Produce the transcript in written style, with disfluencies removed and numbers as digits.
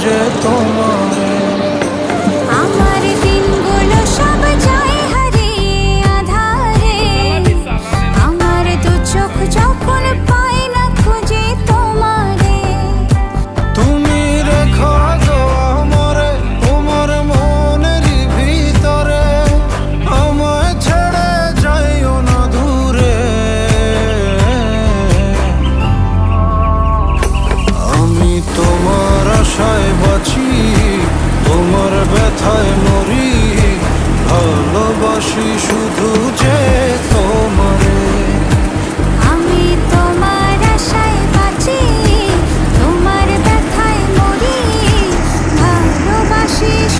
খুঁজে তোমারে। আমার দিনগুলো সব যায় হারিয়ে আধারে, আমার দু চোখ যখন পায় না খুঁজে তোমারে। তুমি রেখো গো আমারে তোমার মনেরই ভিতরে, আমায় ছেড়ে যাইও না দূরে। আমি তোমার আশায় বাঁচি, তোমার ব্যথায় মরি, ভালোবাসি শুধু